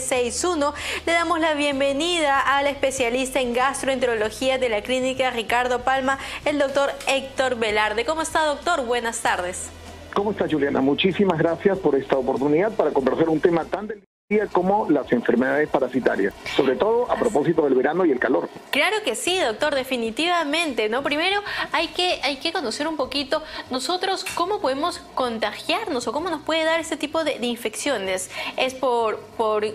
2961. Le damos la bienvenida al especialista en gastroenterología de la clínica Ricardo Palma, el doctor Héctor Velarde. ¿Cómo está, doctor? Buenas tardes. ¿Cómo está, Juliana? Muchísimas gracias por esta oportunidad para conversar un tema tan delicado como las enfermedades parasitarias, sobre todo a propósito del verano y el calor. Claro que sí, doctor, definitivamente, ¿no? Primero hay que conocer un poquito nosotros cómo podemos contagiarnos o cómo nos puede dar este tipo de infecciones. ¿Es por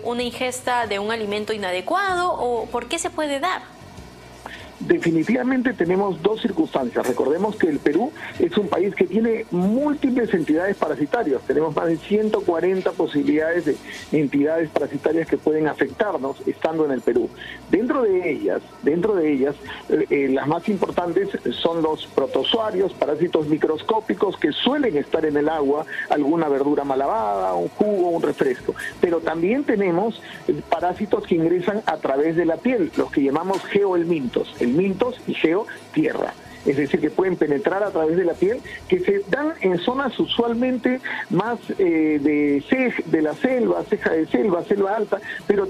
una ingesta de un alimento inadecuado o por qué se puede dar? Definitivamente tenemos dos circunstancias. Recordemos que el Perú es un país que tiene múltiples entidades parasitarias. Tenemos más de 140 posibilidades de entidades parasitarias que pueden afectarnos estando en el Perú. Dentro de ellas, las más importantes son los protozoarios, parásitos microscópicos que suelen estar en el agua, alguna verdura mal lavada, un jugo, un refresco. Pero también tenemos parásitos que ingresan a través de la piel, los que llamamos geohelmintos. Helmintos y geo, tierra. Es decir, que pueden penetrar a través de la piel, que se dan en zonas usualmente más de la selva, ceja de selva, selva alta, pero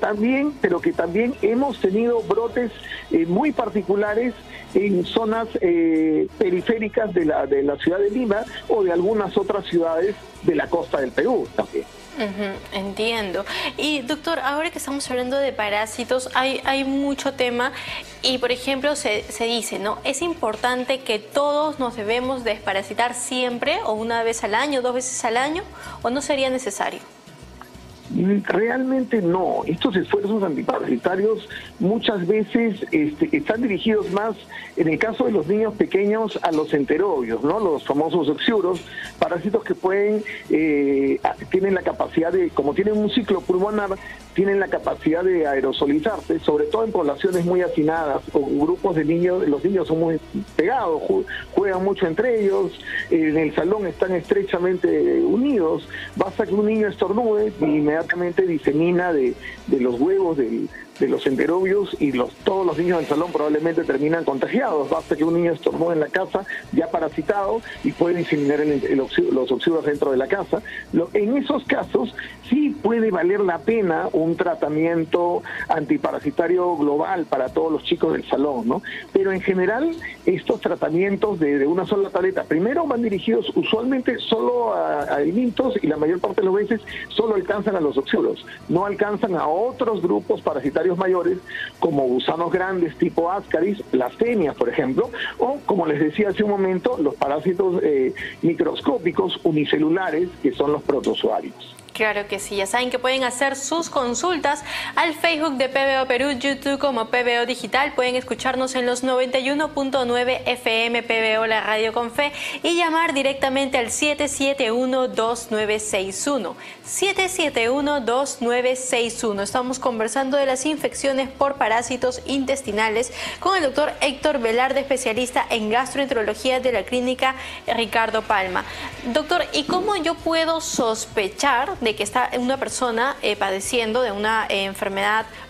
que también hemos tenido brotes muy particulares en zonas periféricas de la ciudad de Lima o de algunas otras ciudades de la costa del Perú también. Entiendo. Y doctor, ahora que estamos hablando de parásitos, hay mucho tema y por ejemplo se dice, ¿no? Es importante que todos nos debemos desparasitar siempre o una vez al año, 2 veces al año, ¿o no sería necesario? Realmente no. Estos esfuerzos antiparasitarios muchas veces están dirigidos más, en el caso de los niños pequeños, a los enterobios, ¿no? Los famosos oxiuros, parásitos que tienen la capacidad de, como tienen un ciclo pulmonar, tienen la capacidad de aerosolizarse, sobre todo en poblaciones muy hacinadas o grupos de niños. Los niños son muy pegados, juegan mucho entre ellos, en el salón están estrechamente unidos. Basta que un niño estornude y inmediatamente disemina de los huevos de los enterobios y todos los niños del salón probablemente terminan contagiados. Basta que un niño estornude en la casa ya parasitado y puede diseminar los oxiuros dentro de la casa. En esos casos sí puede valer la pena un tratamiento antiparasitario global para todos los chicos del salón, ¿no? Pero en general estos tratamientos de una sola tableta, primero van dirigidos usualmente solo a helmintos y la mayor parte de las veces solo alcanzan a los oxiuros, no alcanzan a otros grupos parasitarios mayores como gusanos grandes tipo Ascaris, blasfemias por ejemplo, o como les decía hace un momento, los parásitos microscópicos unicelulares que son los protozoarios. Claro que sí, ya saben que pueden hacer sus consultas al Facebook de PBO Perú, YouTube como PBO Digital, pueden escucharnos en los 91.9 FM PBO, la radio con fe, y llamar directamente al 771-2961. 771-2961. Estamos conversando de las infecciones por parásitos intestinales con el doctor Héctor Velarde, especialista en gastroenterología de la clínica Ricardo Palma. Doctor, ¿y cómo yo puedo sospechar de que está una persona padeciendo de una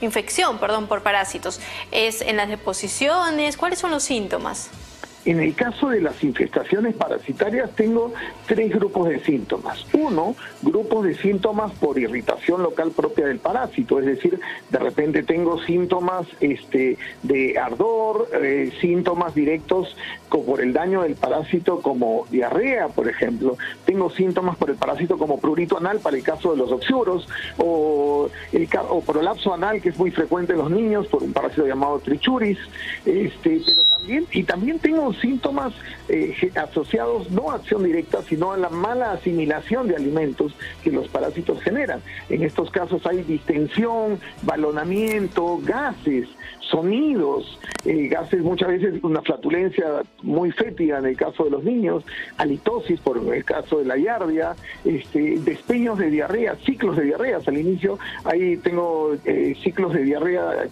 infección por parásitos? ¿Es en las deposiciones? ¿Cuáles son los síntomas? En el caso de las infestaciones parasitarias tengo 3 grupos de síntomas. Uno, grupos de síntomas por irritación local propia del parásito, es decir, de repente tengo síntomas de ardor, síntomas directos por el daño del parásito como diarrea, por ejemplo. Tengo síntomas por el parásito como prurito anal para el caso de los oxiuros, o prolapso anal, que es muy frecuente en los niños por un parásito llamado trichuris, también tengo síntomas asociados no a acción directa, sino a la mala asimilación de alimentos que los parásitos generan. En estos casos hay distensión, balonamiento, gases, sonidos, gases, muchas veces una flatulencia muy fétida en el caso de los niños, halitosis por el caso de la giardia, despeños de diarrea, ciclos de diarreas. Al inicio ahí tengo ciclos de diarrea,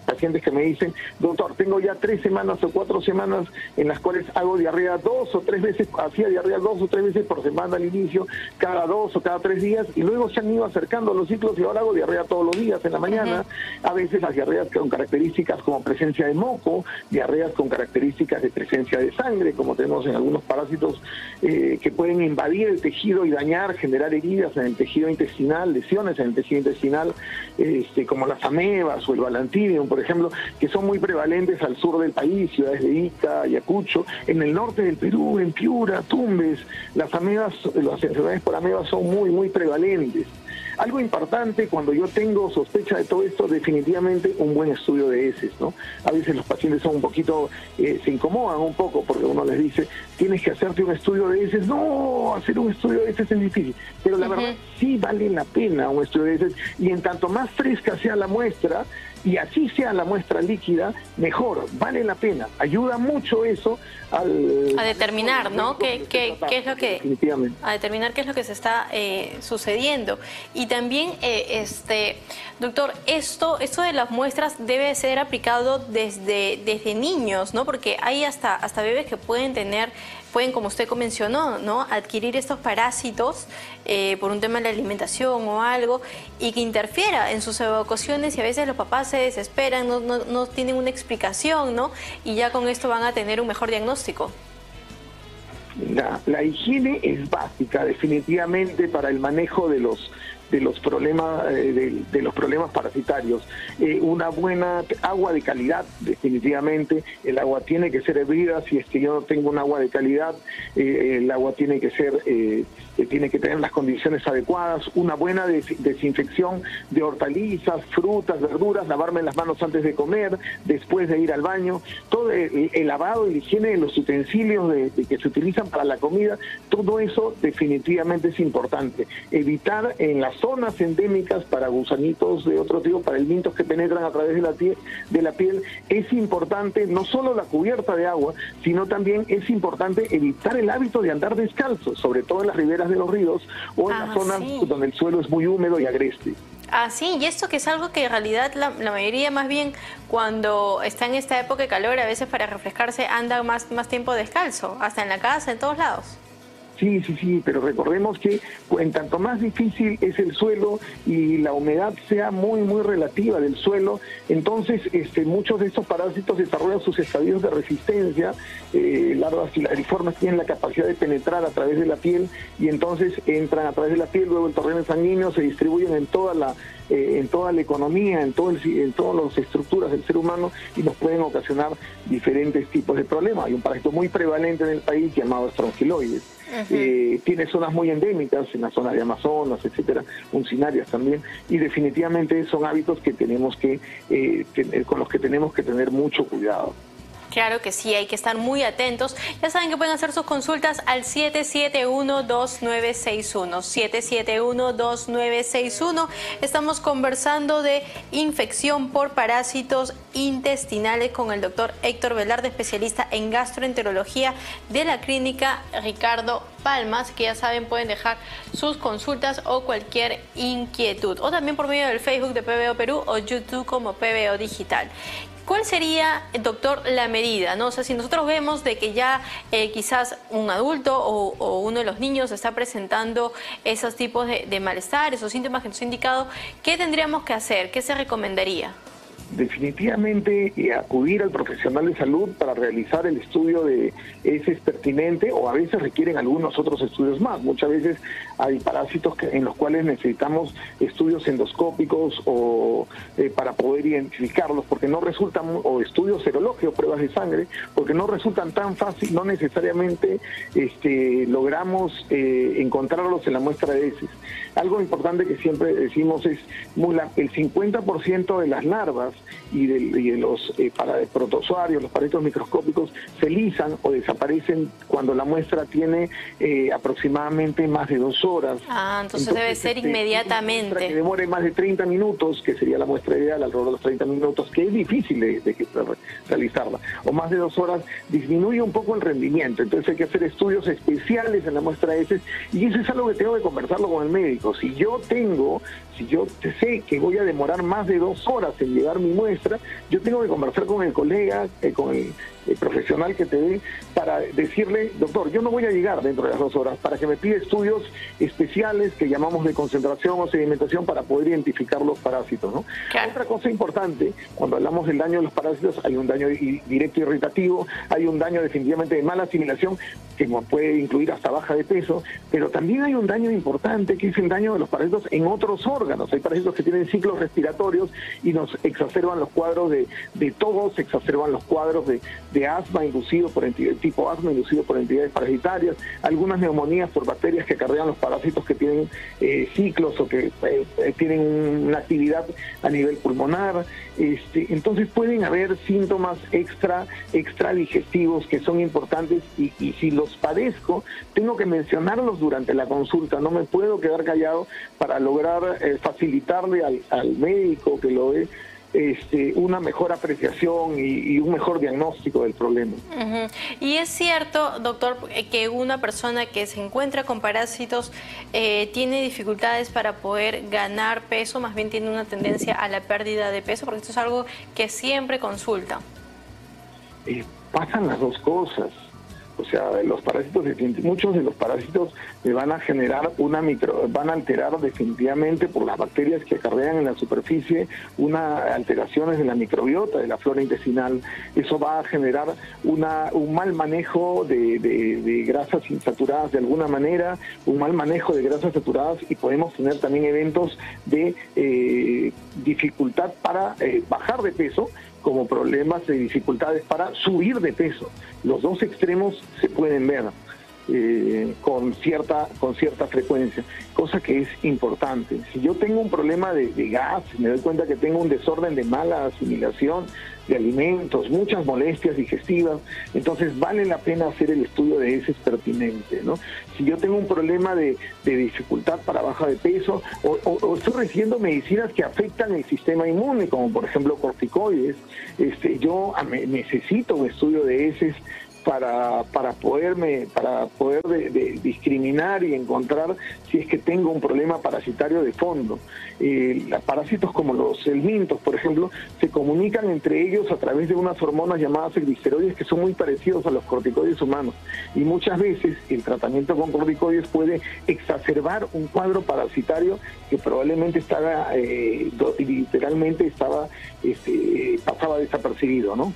pacientes que me dicen, doctor, tengo ya 3 semanas o 4 semanas en las cuales hago diarrea 2 o 3 veces, hacía diarrea 2 o 3 veces por semana al inicio, cada 2 o cada 3 días, y luego se han ido acercando los ciclos y ahora hago diarrea todos los días en la mañana. A veces las diarreas con características como presencia de moco, diarreas con características de presencia de sangre, como tenemos en algunos parásitos que pueden invadir el tejido y dañar, generar heridas en el tejido intestinal, lesiones en el tejido intestinal, como las amebas o el balantidium, por ejemplo, que son muy prevalentes al sur del país, ciudades de Ica, Ayacucho, en el norte del Perú, en Piura, Tumbes. Las amebas, las enfermedades por amebas son muy, muy prevalentes. Algo importante cuando yo tengo sospecha de todo esto, definitivamente un buen estudio de heces, ¿no? A veces los pacientes son un poquito, se incomodan un poco porque uno les dice, tienes que hacerte un estudio de heces. No, hacer un estudio de heces es difícil, pero la verdad sí vale la pena un estudio de heces, y en tanto más fresca sea la muestra, y así sea la muestra líquida, mejor, vale la pena. Ayuda mucho eso a determinar, ¿no? ¿Qué es lo que a determinar qué es lo que se está sucediendo? Y también, doctor, esto de las muestras debe ser aplicado desde niños, ¿no? Porque hay hasta bebés que pueden, como usted mencionó, ¿no? Adquirir estos parásitos por un tema de la alimentación o algo, y que interfiera en sus evacuaciones, y a veces los papás se desesperan, no tienen una explicación, ¿no? Y ya con esto van a tener un mejor diagnóstico. La higiene es básica, definitivamente, para el manejo de los problemas de los problemas parasitarios. Una buena agua de calidad, definitivamente. El agua tiene que ser hervida. Si es que yo no tengo un agua de calidad, el agua tiene que ser tiene que tener las condiciones adecuadas. Una buena desinfección de hortalizas, frutas, verduras, lavarme las manos antes de comer, después de ir al baño. Todo el lavado y la higiene de los utensilios que se utilizan para la comida, todo eso definitivamente es importante. Evitar en las zonas endémicas para gusanitos de otro tipo, para elementos que penetran a través de la piel, es importante no solo la cubierta de agua, sino también es importante evitar el hábito de andar descalzo, sobre todo en las riberas de los ríos o en las zonas donde el suelo es muy húmedo y agreste. Sí, y esto que es algo que en realidad la mayoría, más bien cuando está en esta época de calor, a veces para refrescarse anda más tiempo descalzo, hasta en la casa, en todos lados. Sí, pero recordemos que en tanto más difícil es el suelo y la humedad sea muy, muy relativa del suelo, entonces muchos de estos parásitos desarrollan sus estadios de resistencia. Larvas filariformes tienen la capacidad de penetrar a través de la piel, y entonces entran a través de la piel, luego el torrente sanguíneo, se distribuyen en toda la economía, en todas las estructuras del ser humano, y nos pueden ocasionar diferentes tipos de problemas. Hay un parásito muy prevalente en el país llamado estrongiloides. Tiene zonas muy endémicas en la zona de Amazonas, etcétera, uncinarias también, y definitivamente son hábitos que tenemos que con los que tenemos que tener mucho cuidado. Claro que sí, hay que estar muy atentos. Ya saben que pueden hacer sus consultas al 771-2961. 771-2961. Estamos conversando de infección por parásitos intestinales con el doctor Héctor Velarde, especialista en gastroenterología de la clínica Ricardo Palma. Así que ya saben, pueden dejar sus consultas o cualquier inquietud. O también por medio del Facebook de PBO Perú o YouTube como PBO Digital. ¿Cuál sería, doctor, la medida, ¿no? O sea, si nosotros vemos de que ya quizás un adulto o uno de los niños está presentando esos tipos de malestar, esos síntomas que nos ha indicado, ¿qué tendríamos que hacer? ¿Qué se recomendaría? Definitivamente acudir al profesional de salud para realizar el estudio de heces pertinente, o a veces requieren algunos otros estudios más. Muchas veces hay parásitos en los cuales necesitamos estudios endoscópicos o para poder identificarlos, porque no resultan, o estudios serológicos, pruebas de sangre, porque no resultan tan fácil, no necesariamente logramos encontrarlos en la muestra de heces. Algo importante que siempre decimos es el 50% de las larvas y de los protozoarios, los parásitos microscópicos, se lisan o desaparecen cuando la muestra tiene aproximadamente más de 2 horas. Entonces debe ser inmediatamente. Una muestra que demore más de 30 minutos, que sería la muestra ideal, alrededor de los 30 minutos, que es difícil de realizarla, o más de 2 horas, disminuye un poco el rendimiento. Entonces hay que hacer estudios especiales en la muestra de heces, y eso es algo que tengo que conversarlo con el médico. Si yo sé que voy a demorar más de 2 horas en llevar mi muestra, yo tengo que conversar con el colega, con profesional que te dé para decirle, doctor, yo no voy a llegar dentro de las 2 horas, para que me pida estudios especiales que llamamos de concentración o sedimentación para poder identificar los parásitos, ¿no? Claro. Otra cosa importante, cuando hablamos del daño de los parásitos, hay un daño directo irritativo, hay un daño definitivamente de mala asimilación, que puede incluir hasta baja de peso, pero también hay un daño importante, que es el daño de los parásitos en otros órganos. Hay parásitos que tienen ciclos respiratorios y nos exacerban los cuadros de tos, se exacerban los cuadros de asma inducido por entidades, tipo asma inducido por entidades parasitarias, algunas neumonías por bacterias que acarrean los parásitos que tienen ciclos o que tienen una actividad a nivel pulmonar. Entonces pueden haber síntomas extra digestivos que son importantes y si los padezco, tengo que mencionarlos durante la consulta, no me puedo quedar callado para lograr facilitarle al médico que lo ve una mejor apreciación y un mejor diagnóstico del problema. Y es cierto, doctor, que una persona que se encuentra con parásitos tiene dificultades para poder ganar peso, más bien tiene una tendencia a la pérdida de peso, porque esto es algo que siempre consulta. Pasan las dos cosas. O sea, los parásitos, muchos de los parásitos van a generar van a alterar definitivamente por las bacterias que acarrean en la superficie alteraciones de la microbiota, de la flora intestinal. Eso va a generar un mal manejo de grasas insaturadas de alguna manera, un mal manejo de grasas saturadas, y podemos tener también eventos de dificultad para bajar de peso, como problemas de dificultades para subir de peso. Los dos extremos se pueden ver con cierta frecuencia, cosa que es importante. Si yo tengo un problema de gas, me doy cuenta que tengo un desorden de mala asimilación de alimentos, muchas molestias digestivas, entonces vale la pena hacer el estudio de heces pertinente, ¿no? Si yo tengo un problema de dificultad para baja de peso o estoy recibiendo medicinas que afectan el sistema inmune, como por ejemplo corticoides, yo necesito un estudio de heces para poder discriminar y encontrar si es que tengo un problema parasitario de fondo. Parásitos como los helmintos, por ejemplo, se comunican entre ellos a través de unas hormonas llamadas gliceroides que son muy parecidos a los corticoides humanos, y muchas veces el tratamiento con corticoides puede exacerbar un cuadro parasitario que probablemente pasaba desapercibido, ¿no?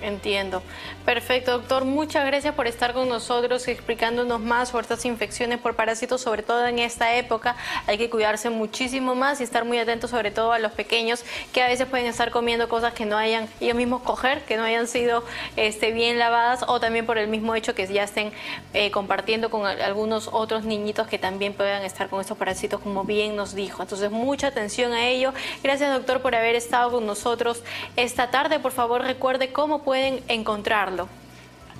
Entiendo. Perfecto, doctor. Muchas gracias por estar con nosotros explicándonos más sobre estas infecciones por parásitos, sobre todo en esta época. Hay que cuidarse muchísimo más y estar muy atentos, sobre todo a los pequeños, que a veces pueden estar comiendo cosas que no hayan ellos mismos coger, que no hayan sido bien lavadas, o también por el mismo hecho que ya estén compartiendo con algunos otros niñitos que también puedan estar con estos parásitos, como bien nos dijo. Entonces, mucha atención a ello. Gracias, doctor, por haber estado con nosotros esta tarde. Por favor, recuerde cómo pueden encontrarlo.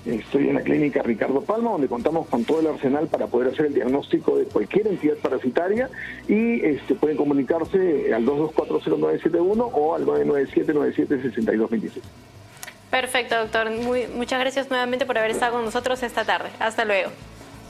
Estoy en la clínica Ricardo Palma, donde contamos con todo el arsenal para poder hacer el diagnóstico de cualquier entidad parasitaria, y pueden comunicarse al 2240971 o al 997-976226. Perfecto, doctor. Muchas gracias nuevamente por haber estado con nosotros esta tarde. Hasta luego.